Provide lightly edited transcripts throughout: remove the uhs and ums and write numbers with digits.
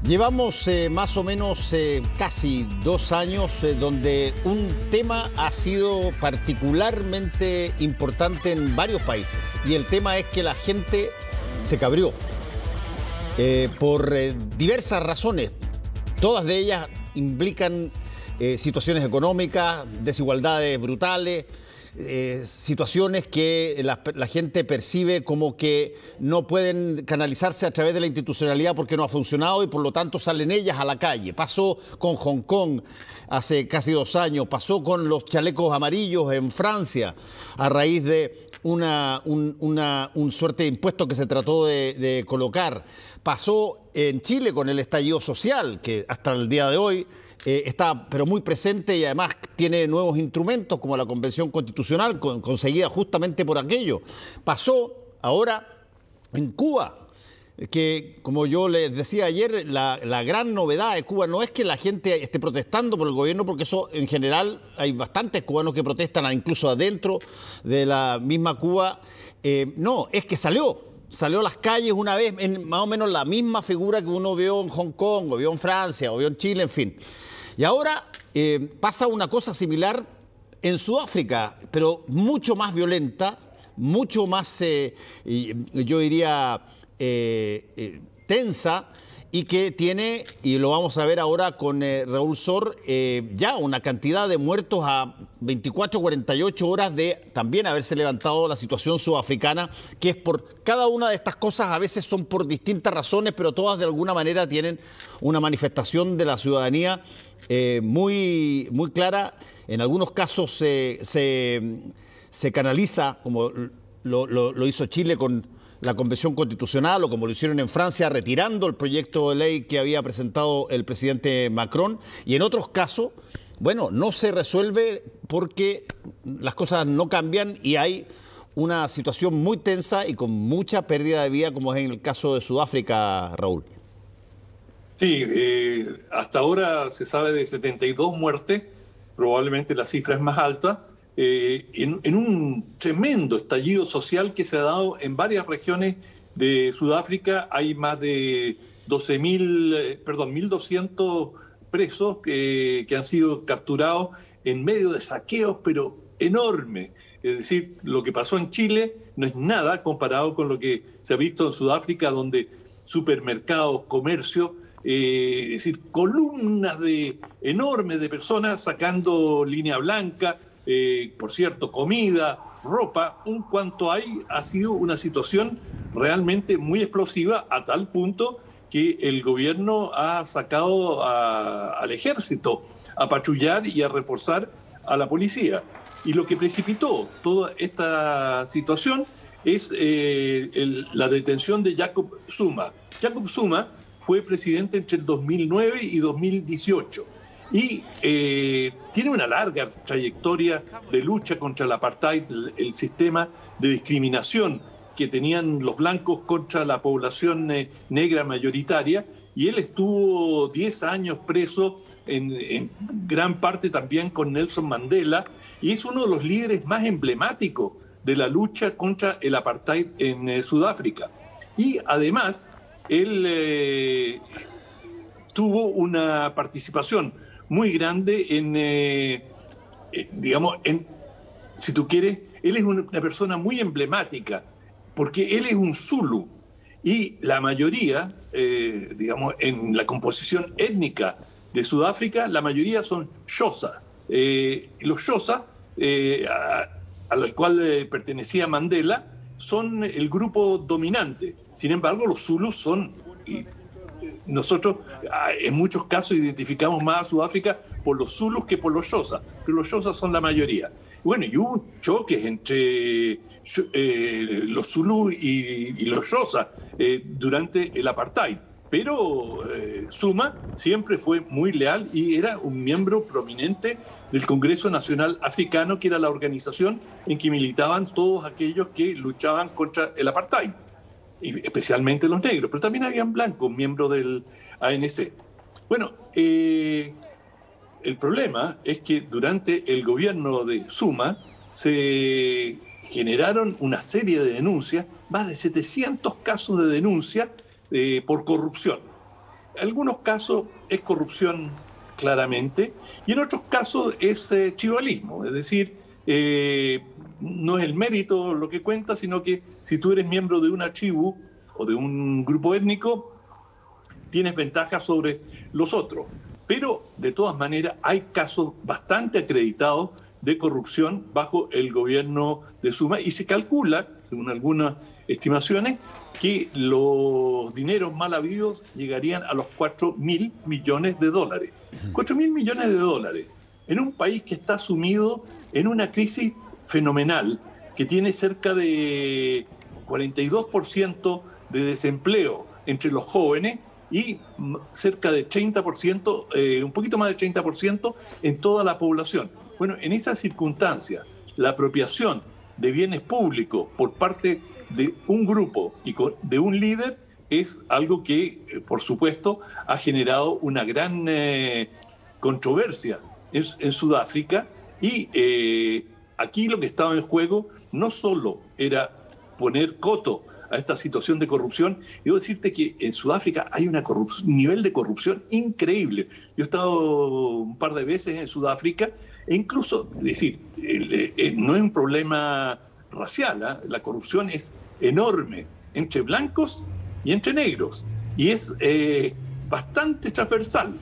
Llevamos más o menos casi 2 años donde un tema ha sido particularmente importante en varios países. Y el tema es que la gente se cabrió por diversas razones. Todas de ellas implican situaciones económicas, desigualdades brutales, situaciones que la gente percibe como que no pueden canalizarse a través de la institucionalidad porque no ha funcionado y por lo tanto salen ellas a la calle. Pasó con Hong Kong hace casi 2 años, pasó con los chalecos amarillos en Francia a raíz de un suerte de impuesto que se trató de colocar. Pasó en Chile con el estallido social, que hasta el día de hoy está pero muy presente y además tiene nuevos instrumentos como la Convención Constitucional conseguida justamente por aquello. Pasó ahora en Cuba, que como yo les decía ayer, la gran novedad de Cuba no es que la gente esté protestando por el gobierno, porque eso en general hay bastantes cubanos que protestan incluso adentro de la misma Cuba. No, es que salió a las calles una vez en más o menos la misma figura que uno vio en Hong Kong, o vio en Francia, o vio en Chile, en fin. Y ahora pasa una cosa similar en Sudáfrica, pero mucho más violenta, mucho más, yo diría, tensa, y que tiene, y lo vamos a ver ahora con Raúl Sor, ya una cantidad de muertos a 24, 48 horas de también haberse levantado la situación sudafricana, que es por cada una de estas cosas, a veces son por distintas razones, pero todas de alguna manera tienen una manifestación de la ciudadanía muy, muy clara. En algunos casos se canaliza, como lo hizo Chile con la Convención Constitucional, o como lo hicieron en Francia, retirando el proyecto de ley que había presentado el presidente Macron, y en otros casos, bueno, no se resuelve porque las cosas no cambian y hay una situación muy tensa y con mucha pérdida de vida, como es en el caso de Sudáfrica, Raúl. Sí, hasta ahora se sabe de 72 muertes, probablemente la cifra es más alta, en un tremendo estallido social que se ha dado en varias regiones de Sudáfrica. Hay más de 1.200 presos que han sido capturados en medio de saqueos, pero enormes. Es decir, lo que pasó en Chile no es nada comparado con lo que se ha visto en Sudáfrica, donde supermercados, comercio, es decir, columnas enormes de personas sacando línea blanca, por cierto, comida, ropa, en cuanto ha sido una situación realmente muy explosiva, a tal punto que el gobierno ha sacado al ejército a patrullar y a reforzar a la policía. Y lo que precipitó toda esta situación es la detención de Jacob Zuma. Jacob Zuma fue presidente entre el 2009 y 2018 y tiene una larga trayectoria de lucha contra el apartheid, el sistema de discriminación que tenían los blancos contra la población negra mayoritaria, y él estuvo 10 años preso, en gran parte también con Nelson Mandela, y es uno de los líderes más emblemáticos de la lucha contra el apartheid en Sudáfrica. Y además, él tuvo una participación muy grande si tú quieres, él es una persona muy emblemática, porque él es un Zulu, y la mayoría, en la composición étnica de Sudáfrica, la mayoría son Xhosa. Los Xhosa, al cual pertenecía Mandela, son el grupo dominante. Sin embargo, los Zulus son... Nosotros en muchos casos identificamos más a Sudáfrica por los Zulus que por los Xhosa, pero los Xhosa son la mayoría. Bueno, y hubo choques entre los Zulus y los Xhosa durante el apartheid, pero Zuma siempre fue muy leal y era un miembro prominente del Congreso Nacional Africano, que era la organización en que militaban todos aquellos que luchaban contra el apartheid, y especialmente los negros, pero también habían blancos, miembros del ANC. Bueno, el problema es que durante el gobierno de Zuma se generaron una serie de denuncias, más de 700 casos de denuncia por corrupción. algunos casos es corrupción claramente, y en otros casos es chivalismo, es decir, no es el mérito lo que cuenta, sino que si tú eres miembro de una tribu o de un grupo étnico, tienes ventaja sobre los otros. Pero, de todas maneras, hay casos bastante acreditados de corrupción bajo el gobierno de Suma, y se calcula, según algunas estimaciones, que los dineros mal habidos llegarían a los 4.000 millones de dólares. 4.000 millones de dólares en un país que está sumido en una crisis fenomenal, que tiene cerca de 42% de desempleo entre los jóvenes y cerca de 30%, un poquito más del 30% en toda la población. Bueno, en esas circunstancias, la apropiación de bienes públicos por parte de un grupo y de un líder es algo que, por supuesto, ha generado una gran controversia en Sudáfrica, y aquí lo que estaba en juego no solo era poner coto a esta situación de corrupción. Debo decirte que en Sudáfrica hay un nivel de corrupción increíble. Yo he estado un par de veces en Sudáfrica e incluso, es decir, no es un problema racial, ¿eh? La corrupción es enorme entre blancos y entre negros, y es bastante transversal.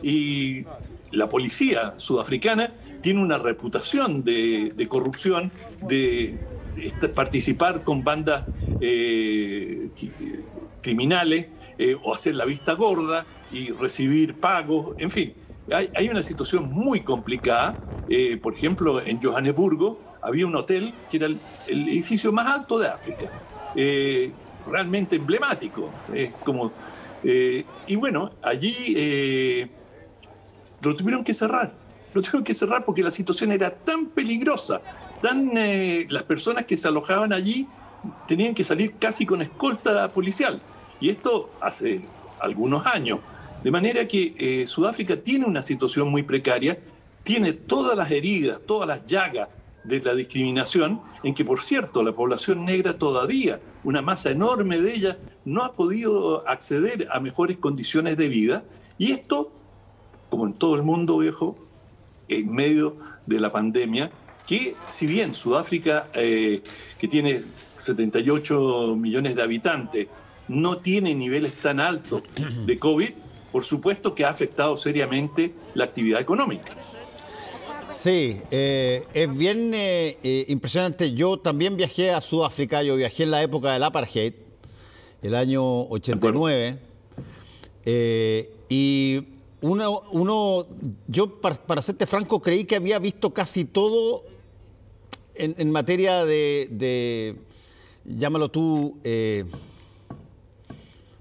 Y la policía sudafricana tiene una reputación de corrupción, de participar con bandas criminales, o hacer la vista gorda y recibir pagos, en fin. Hay una situación muy complicada. Por ejemplo, en Johannesburgo había un hotel que era el edificio más alto de África, realmente emblemático, y bueno, allí lo tuvieron que cerrar. Lo tuvieron que cerrar porque la situación era tan peligrosa, las personas que se alojaban allí tenían que salir casi con escolta policial. Y esto hace algunos años. De manera que Sudáfrica tiene una situación muy precaria, tiene todas las heridas, todas las llagas de la discriminación, en que, por cierto, la población negra todavía, una masa enorme de ella, no ha podido acceder a mejores condiciones de vida. Y esto, como en todo el mundo, viejo, en medio de la pandemia, que si bien Sudáfrica, que tiene 78 millones de habitantes, no tiene niveles tan altos de COVID, por supuesto que ha afectado seriamente la actividad económica. Sí, es bien impresionante. Yo también viajé a Sudáfrica, yo viajé en la época del apartheid, el año 89, y yo, para serte franco, creí que había visto casi todo en materia de llámalo tú,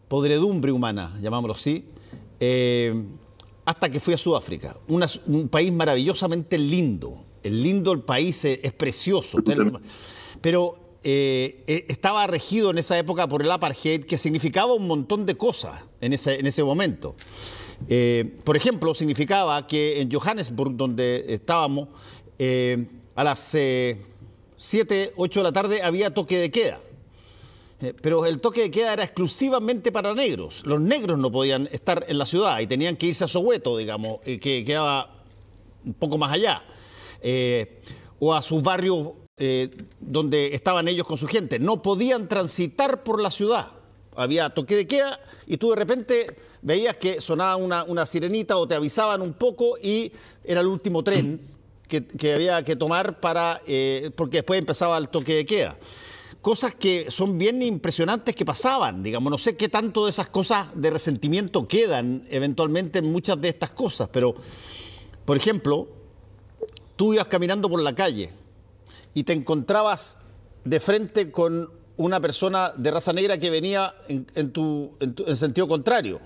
podredumbre humana, llamámoslo así, hasta que fui a Sudáfrica, un país maravillosamente lindo. El país es precioso, pero estaba regido en esa época por el apartheid, que significaba un montón de cosas en ese momento. Por ejemplo, significaba que en Johannesburg, donde estábamos, a las 7, 8 de la tarde había toque de queda. Pero el toque de queda era exclusivamente para negros. Los negros no podían estar en la ciudad y tenían que irse a Soweto, digamos, que quedaba un poco más allá, o a sus barrios donde estaban ellos con su gente. No podían transitar por la ciudad. Había toque de queda y tú de repente veías que sonaba una sirenita o te avisaban un poco y era el último tren que había que tomar porque después empezaba el toque de queda. Cosas que son bien impresionantes que pasaban, digamos. No sé qué tanto de esas cosas de resentimiento quedan eventualmente en muchas de estas cosas, pero, por ejemplo, tú ibas caminando por la calle y te encontrabas de frente con una persona de raza negra que venía en sentido contrario.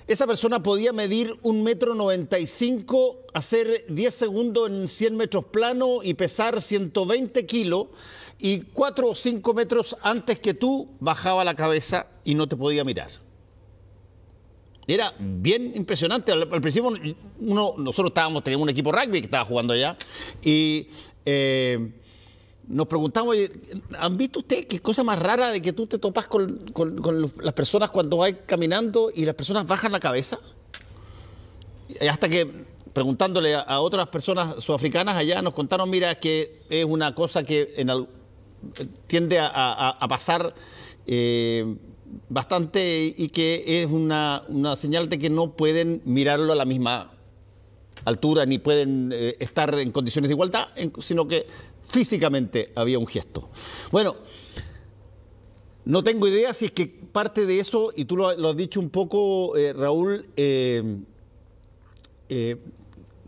Esa persona podía medir 1,95 m, hacer 10 segundos en 100 metros plano y pesar 120 kilos, y 4 o 5 metros antes que tú bajaba la cabeza y no te podía mirar. Era bien impresionante. Al principio nosotros teníamos un equipo rugby que estaba jugando allá, y nos preguntamos, ¿han visto ustedes qué cosa más rara de que tú te topas con las personas cuando vas caminando y las personas bajan la cabeza? Y hasta que, preguntándole a otras personas sudafricanas allá, nos contaron, mira, que es una cosa que tiende a pasar bastante y que es una señal de que no pueden mirarlo a la misma altura ni pueden estar en condiciones de igualdad, sino que físicamente había un gesto. Bueno, no tengo idea si es que parte de eso, y tú lo has dicho un poco, Raúl,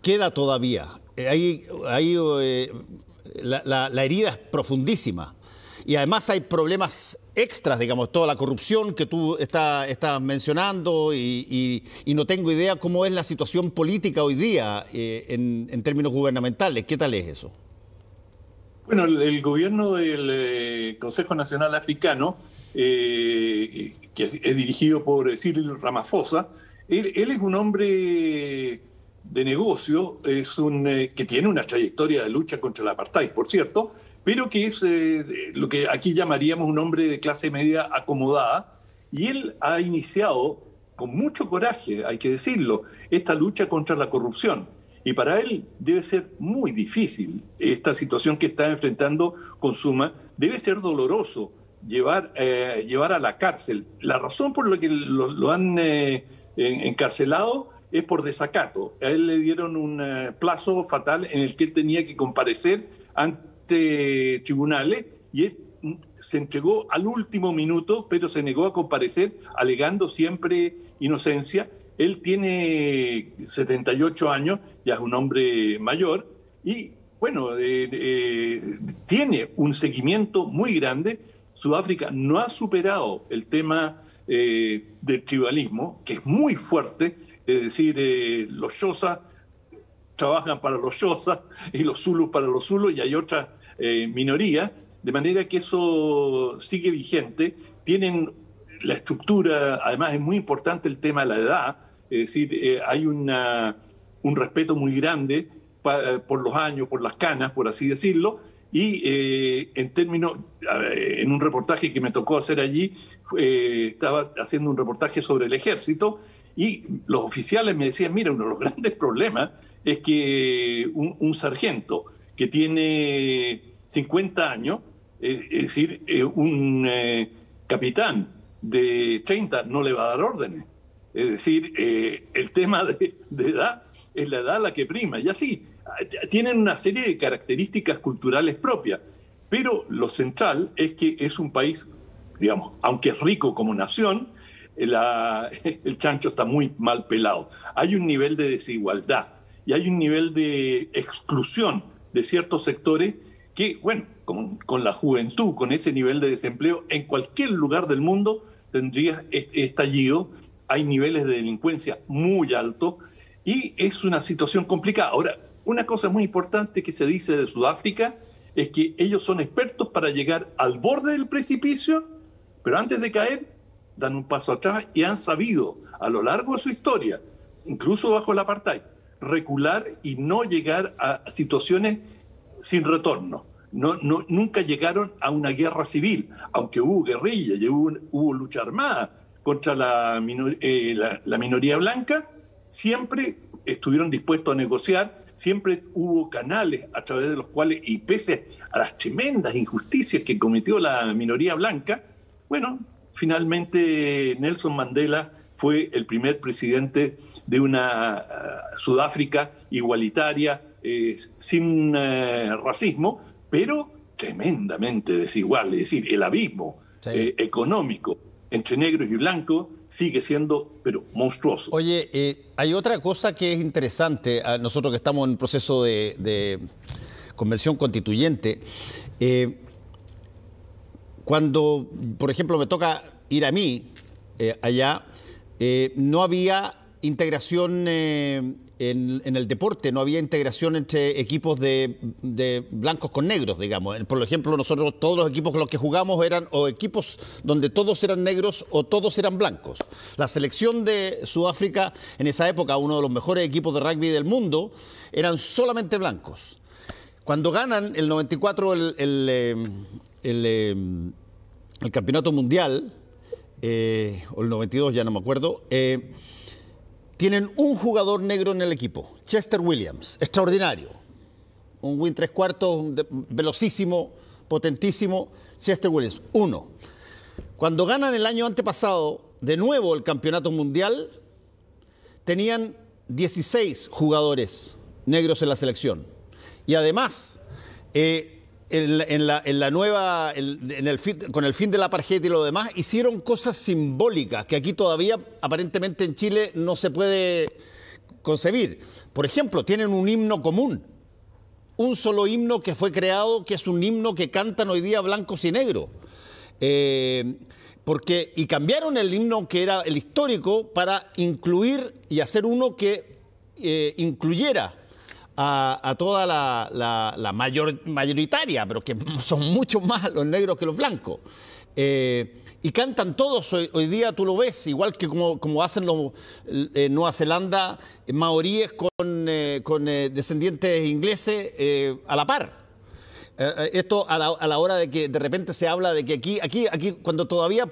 queda todavía. La herida es profundísima. Y además hay problemas extras, digamos, toda la corrupción que tú estás mencionando y no tengo idea cómo es la situación política hoy día en términos gubernamentales. ¿Qué tal es eso? Bueno, el gobierno del Consejo Nacional Africano, que es dirigido por Cyril Ramaphosa, él es un hombre de negocio, que tiene una trayectoria de lucha contra el apartheid, por cierto, pero que es lo que aquí llamaríamos un hombre de clase media acomodada, y él ha iniciado con mucho coraje, hay que decirlo, esta lucha contra la corrupción. Y para él debe ser muy difícil esta situación que está enfrentando con Zuma. Debe ser doloroso llevar a la cárcel. La razón por la que lo han encarcelado es por desacato. A él le dieron un plazo fatal en el que él tenía que comparecer ante tribunales y se entregó al último minuto, pero se negó a comparecer alegando siempre inocencia. Él tiene 78 años, ya es un hombre mayor, y bueno, tiene un seguimiento muy grande. Sudáfrica no ha superado el tema del tribalismo, que es muy fuerte, es decir, los Xhosa trabajan para los Xhosa y los Zulus para los Zulus, y hay otra minoría, de manera que eso sigue vigente. Tienen la estructura, además es muy importante el tema de la edad, es decir, hay un respeto muy grande por los años, por las canas, por así decirlo, y en un reportaje que me tocó hacer allí, estaba haciendo un reportaje sobre el ejército, y los oficiales me decían, mira, uno de los grandes problemas es que un sargento que tiene 50 años, es decir, un capitán de 30 no le va a dar órdenes. Es decir, el tema de edad es la edad la que prima. Y así, tienen una serie de características culturales propias. Pero lo central es que es un país, digamos, aunque es rico como nación, el chancho está muy mal pelado. Hay un nivel de desigualdad y hay un nivel de exclusión de ciertos sectores que, bueno, con la juventud, con ese nivel de desempleo, en cualquier lugar del mundo tendría estallido. Hay niveles de delincuencia muy altos y es una situación complicada. Ahora, una cosa muy importante que se dice de Sudáfrica es que ellos son expertos para llegar al borde del precipicio, pero antes de caer dan un paso atrás y han sabido a lo largo de su historia, incluso bajo el apartheid, recular y no llegar a situaciones sin retorno. Nunca llegaron a una guerra civil, aunque hubo guerrilla y hubo lucha armada contra la minoría blanca, siempre estuvieron dispuestos a negociar, siempre hubo canales a través de los cuales, y pese a las tremendas injusticias que cometió la minoría blanca, bueno, finalmente Nelson Mandela fue el primer presidente de una Sudáfrica igualitaria, sin racismo, pero tremendamente desigual. Es decir, el abismo económico entre negros y blancos sigue siendo, pero monstruoso. Oye, hay otra cosa que es interesante, nosotros que estamos en un proceso de convención constituyente, cuando, por ejemplo, me toca ir a mí allá, no había integración en el deporte, no había integración entre equipos de blancos con negros, digamos. Por ejemplo, nosotros todos los equipos con los que jugamos eran o equipos donde todos eran negros o todos eran blancos. La selección de Sudáfrica, en esa época, uno de los mejores equipos de rugby del mundo, eran solamente blancos. Cuando ganan el 94 el campeonato mundial, o el 92, ya no me acuerdo, tienen un jugador negro en el equipo, Chester Williams, extraordinario. Un win 3/4, velocísimo, potentísimo, Chester Williams, uno. Cuando ganan el año antepasado, de nuevo el campeonato mundial, tenían 16 jugadores negros en la selección. Y además, con el fin de la apartheid y lo demás, hicieron cosas simbólicas que aquí todavía, aparentemente en Chile, no se puede concebir. Por ejemplo, tienen un himno común, un solo himno que fue creado, que es un himno que cantan hoy día blancos y negros. Y cambiaron el himno que era el histórico para incluir y hacer uno que incluyera a toda la mayoritaria, pero que son mucho más los negros que los blancos. Y cantan todos hoy día, tú lo ves, igual que como hacen los Nueva Zelanda, maoríes con descendientes ingleses a la par. Esto a la hora de que de repente se habla de que aquí cuando todavía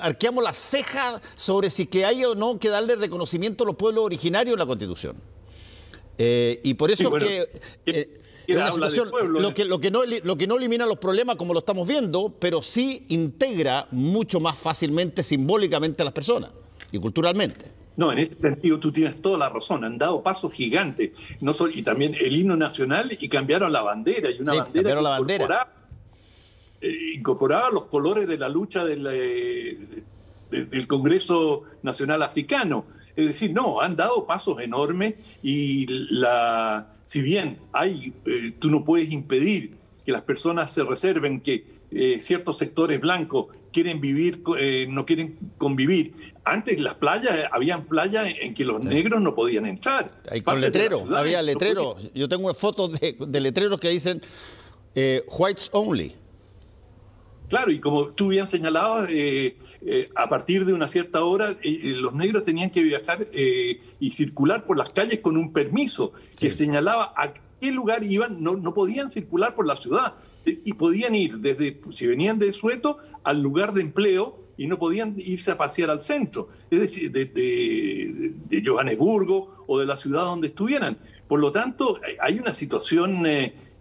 arqueamos las cejas sobre si que hay o no que darle reconocimiento a los pueblos originarios en la Constitución. Y por eso es una situación, lo que no elimina los problemas como lo estamos viendo, pero sí integra mucho más fácilmente, simbólicamente a las personas y culturalmente. No, en ese sentido tú tienes toda la razón. Han dado pasos gigantes. Y también el himno nacional, y cambiaron la bandera. Y una bandera que incorporaba los colores de la lucha del Congreso Nacional Africano. Es decir, no, han dado pasos enormes y si bien tú no puedes impedir que las personas se reserven que ciertos sectores blancos quieren vivir, no quieren convivir. Antes habían playas en que los negros no podían entrar. Con letreros, había letreros. Yo tengo fotos de letreros que dicen whites only. Claro, y como tú bien señalabas, a partir de una cierta hora, los negros tenían que viajar y circular por las calles con un permiso que señalaba a qué lugar iban, no podían circular por la ciudad. Y podían ir si venían de Soweto, al lugar de empleo y no podían irse a pasear al centro, es decir, de Johannesburgo o de la ciudad donde estuvieran. Por lo tanto, hay una situación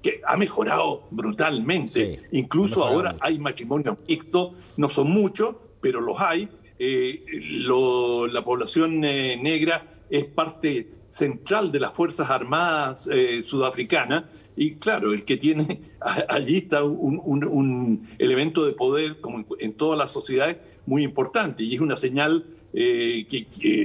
que ha mejorado brutalmente. Sí, incluso ahora hay matrimonios mixtos, no son muchos, pero los hay. La población negra es parte central de las Fuerzas Armadas sudafricanas, y claro, el que tiene, allí está un elemento de poder, como en todas las sociedades, muy importante, y es una señal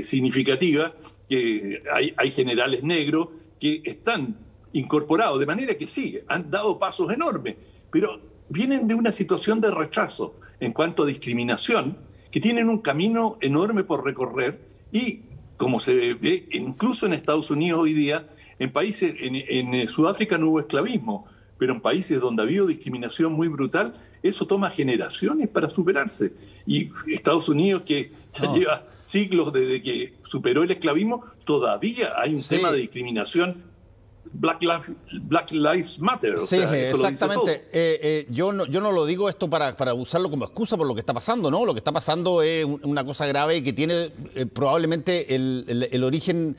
significativa que hay generales negros que están incorporados, de manera que sí, han dado pasos enormes, pero vienen de una situación de rechazo en cuanto a discriminación, que tienen un camino enorme por recorrer, y como se ve incluso en Estados Unidos hoy día, en Sudáfrica no hubo esclavismo, pero en países donde ha habido discriminación muy brutal, eso toma generaciones para superarse. Y Estados Unidos, que ya lleva siglos desde que superó el esclavismo, todavía hay un tema de discriminación. Black Lives Matter. Sí, exactamente. Yo no lo digo esto para usarlo como excusa por lo que está pasando, ¿no? Lo que está pasando es una cosa grave que tiene probablemente el origen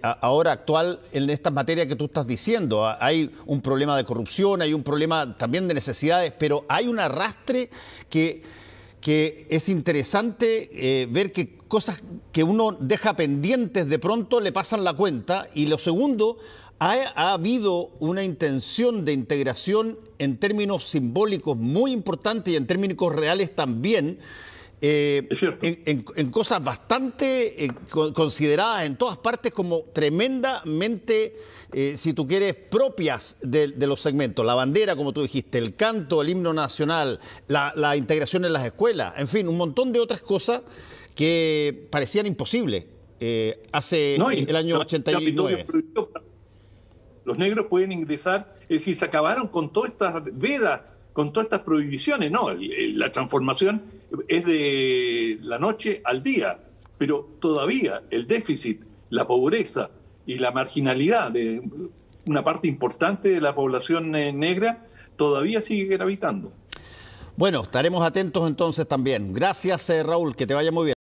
ahora actual en estas materias que tú estás diciendo. Hay un problema de corrupción, hay un problema también de necesidades, pero hay un arrastre que es interesante ver que cosas que uno deja pendientes de pronto le pasan la cuenta. Y lo segundo, ha habido una intención de integración en términos simbólicos muy importante y en términos reales también, en cosas bastante consideradas en todas partes como tremendamente, si tú quieres, propias de los segmentos. La bandera, como tú dijiste, el canto, el himno nacional, la integración en las escuelas, en fin, un montón de otras cosas que parecían imposibles el año 89. Los negros pueden ingresar, es decir, se acabaron con todas estas vedas, con todas estas prohibiciones. No, la transformación es de la noche al día, pero todavía el déficit, la pobreza y la marginalidad una parte importante de la población negra todavía sigue gravitando. Bueno, estaremos atentos entonces también. Gracias, Raúl, que te vaya muy bien.